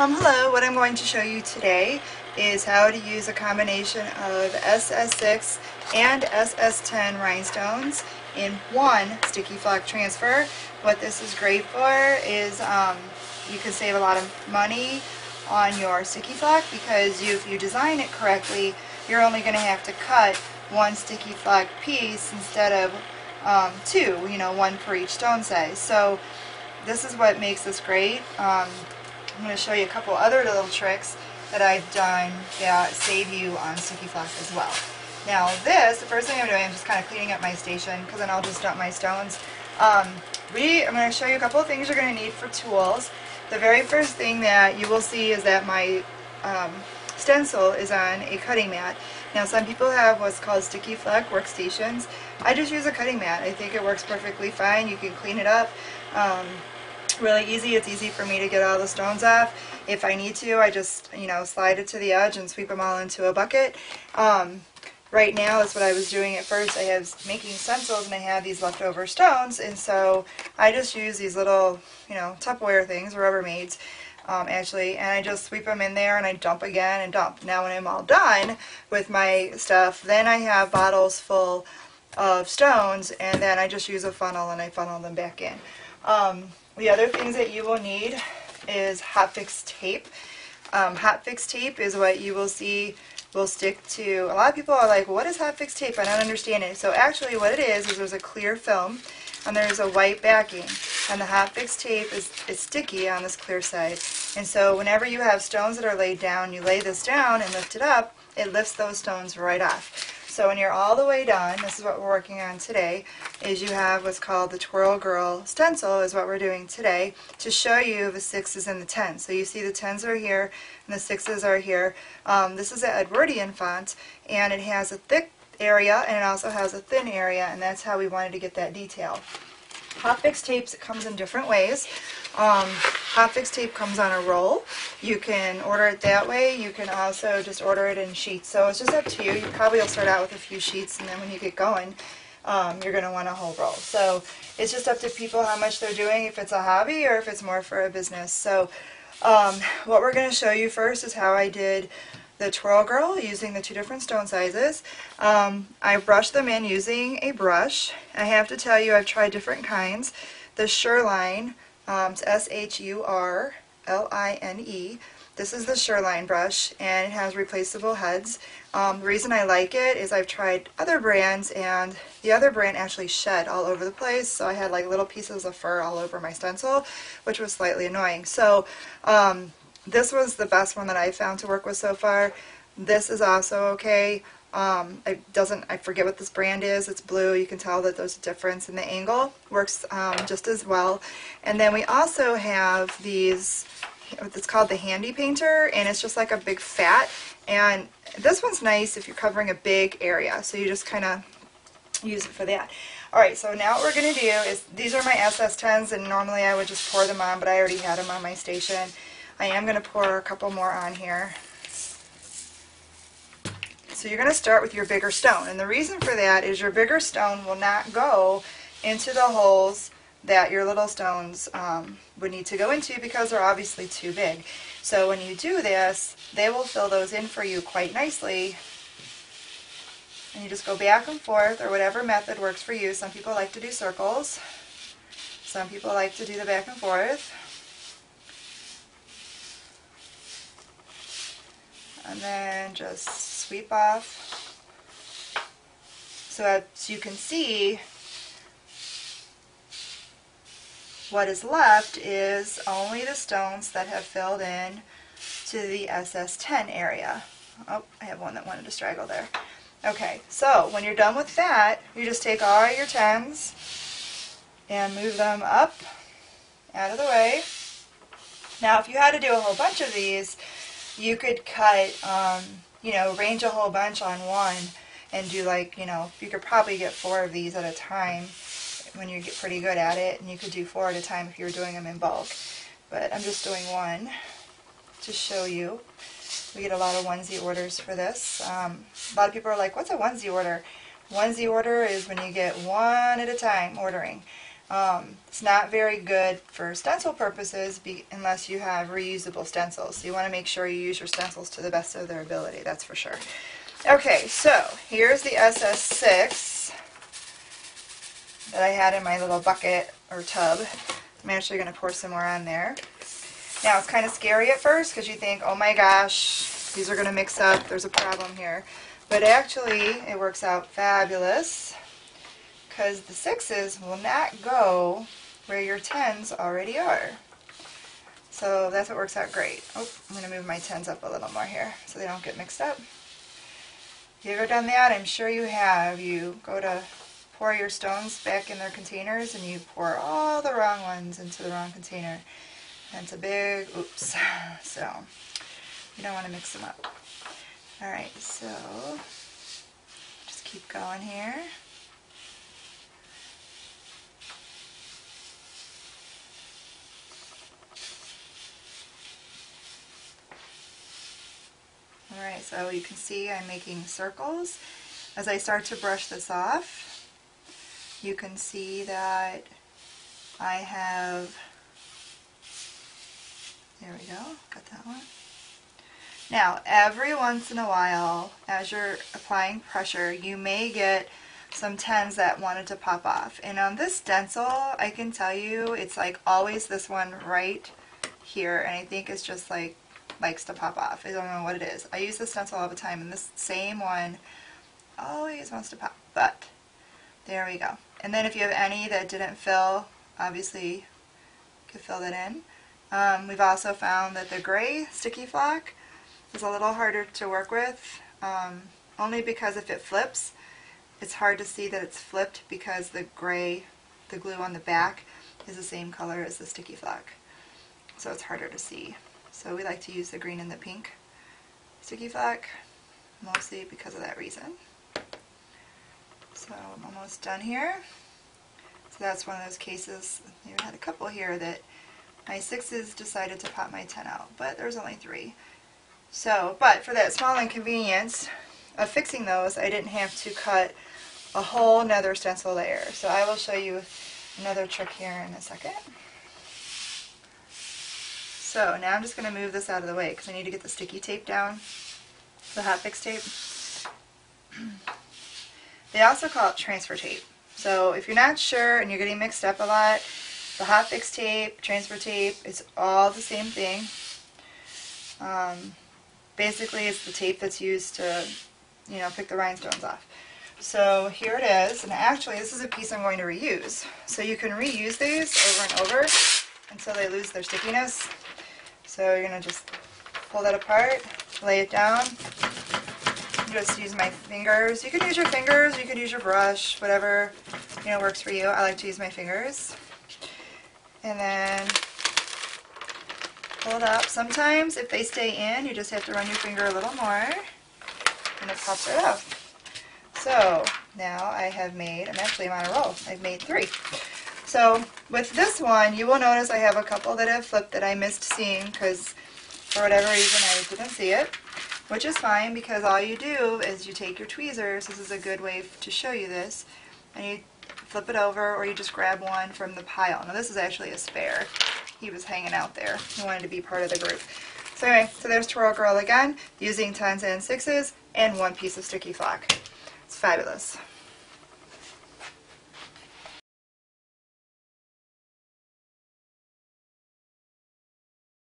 Hello, what I'm going to show you today is how to use a combination of SS6 and SS10 rhinestones in one sticky flock transfer. What this is great for is you can save a lot of money on your sticky flock because if you design it correctly, you're only going to have to cut one sticky flock piece instead of two, one for each stone size. So this is what makes this great. I'm going to show you a couple other little tricks that I've done that save you on sticky flock as well. Now the first thing I'm doing, I'm just kind of cleaning up my station because then I'll just dump my stones. I'm going to show you a couple of things you're going to need for tools. The very first thing that you will see is that my stencil is on a cutting mat. Now some people have what's called sticky flock workstations. I just use a cutting mat. I think it works perfectly fine. You can clean it up. Really easy. It's easy for me to get all the stones off. If I need to, I just slide it to the edge and sweep them all into a bucket. Right now, that's what I was doing at first. I was making stencils and I had these leftover stones, and so I just use these little Tupperware things, Rubbermaids actually, and I just sweep them in there and I dump again and dump. Now when I'm all done with my stuff, then I have bottles full of stones, and then I just use a funnel and I funnel them back in. The other things that you will need is hot fix tape. Hot fix tape is what you will see will stick to. A lot of people are like, what is hot fix tape? I don't understand it. So actually what it is there's a clear film and there's a white backing, and the hot fix tape is sticky on this clear side. And so whenever you have stones that are laid down, you lay this down and lift it up, it lifts those stones right off. So when you're all the way done, this is what we're working on today, is you have what's called the Twirl Girl stencil is what we're doing today to show you the 6s and the 10s. So you see the 10s are here and the 6s are here. This is an Edwardian font, and it has a thick area and it also has a thin area, and that's how we wanted to get that detail. Hot fix tapes, it comes in different ways. Hot fix tape comes on a roll. You can order it that way. You can also just order it in sheets. So it's just up to you. You probably will start out with a few sheets, and then when you get going, you're going to want a whole roll. So it's just up to people how much they're doing, if it's a hobby or if it's more for a business. So what we're going to show you first is how I did the Twirl Girl using the two different stone sizes. I brushed them in using a brush. I have to tell you, I've tried different kinds. The Sureline, it's S-H-U-R-L-I-N-E. This is the Sureline brush, and it has replaceable heads. The reason I like it is I've tried other brands, and the other brand actually shed all over the place, so I had like little pieces of fur all over my stencil, which was slightly annoying. So this was the best one that I found to work with so far. This is also okay. I forget what this brand is. It's blue. You can tell that there's a difference in the angle. Works just as well. And then we also have these, it's called the Handy Painter, and it's just like a big fat. And this one's nice if you're covering a big area, so you just kind of use it for that. Alright, so now what we're going to do is, these are my SS10s, and normally I would just pour them on, but I already had them on my station. I am going to pour a couple more on here. So you're going to start with your bigger stone, and the reason for that is your bigger stone will not go into the holes that your little stones would need to go into because they're obviously too big. So when you do this, they will fill those in for you quite nicely, and you just go back and forth, or whatever method works for you. Some people like to do circles, some people like to do the back and forth. And then just sweep off. So as you can see, what is left is only the stones that have filled in to the SS10 area. Oh, I have one that wanted to straggle there. Okay, so when you're done with that, you just take all your 10s and move them up, out of the way. Now if you had to do a whole bunch of these, you could cut, arrange a whole bunch on one and do like, you could probably get 4 of these at a time when you get pretty good at it, and you could do 4 at a time if you were doing them in bulk. But I'm just doing one to show you. We get a lot of onesie orders for this. A lot of people are like, what's a onesie order? Onesie order is when you get one at a time ordering. It's not very good for stencil purposes unless you have reusable stencils. So you want to make sure you use your stencils to the best of their ability, that's for sure. Okay, so here's the SS6 that I had in my little bucket or tub. I'm actually going to pour some more on there. Now it's kind of scary at first because you think, oh my gosh, these are going to mix up, there's a problem here. But actually it works out fabulous because the 6s will not go where your 10s already are. So that's what works out great. Oh, I'm going to move my 10s up a little more here so they don't get mixed up. You ever done that? I'm sure you have. You go to pour your stones back in their containers and you pour all the wrong ones into the wrong container. And it's a big oops. So you don't want to mix them up. Alright, so just keep going here. Alright, so you can see I'm making circles. As I start to brush this off, you can see that I have, there we go, got that one. Now, every once in a while, as you're applying pressure, you may get some 10s that wanted to pop off. And on this stencil, I can tell you, it's like always this one right here, and I think it's just like likes to pop off. I don't know what it is. I use this stencil all the time, and this same one always wants to pop, but there we go. And then if you have any that didn't fill, obviously you could fill that in. We've also found that the gray sticky flock is a little harder to work with, only because if it flips, it's hard to see that it's flipped because the gray, the glue on the back, is the same color as the sticky flock. So it's harder to see. So we like to use the green and the pink sticky flock, mostly because of that reason. So I'm almost done here. So that's one of those cases, I had a couple here that my 6s decided to pop my 10 out, but there's only 3. So, but for that small inconvenience of fixing those, I didn't have to cut a whole nother stencil layer. So I will show you another trick here in a second. So now I'm just going to move this out of the way because I need to get the sticky tape down, the hot fix tape. They also call it transfer tape. So if you're not sure and you're getting mixed up a lot, the hot fix tape, transfer tape, it's all the same thing. Basically it's the tape that's used to, you know, pick the rhinestones off. So here it is, and actually this is a piece I'm going to reuse. So you can reuse these over and over until they lose their stickiness. So you're going to just pull that apart, lay it down, just use my fingers. You could use your fingers, you could use your brush, whatever, you know, works for you. I like to use my fingers. And then pull it up. Sometimes if they stay in, you just have to run your finger a little more and it pops right out. So now I have made, I'm on a roll, I've made 3. So with this one, you will notice I have a couple that have flipped that I missed seeing because for whatever reason I didn't see it, which is fine because all you do is you take your tweezers, this is a good way to show you this, and you flip it over or you just grab one from the pile. Now this is actually a spare. He was hanging out there. He wanted to be part of the group. So anyway, so there's Twirl Girl again, using 10s and 6s and 1 piece of sticky flock. It's fabulous.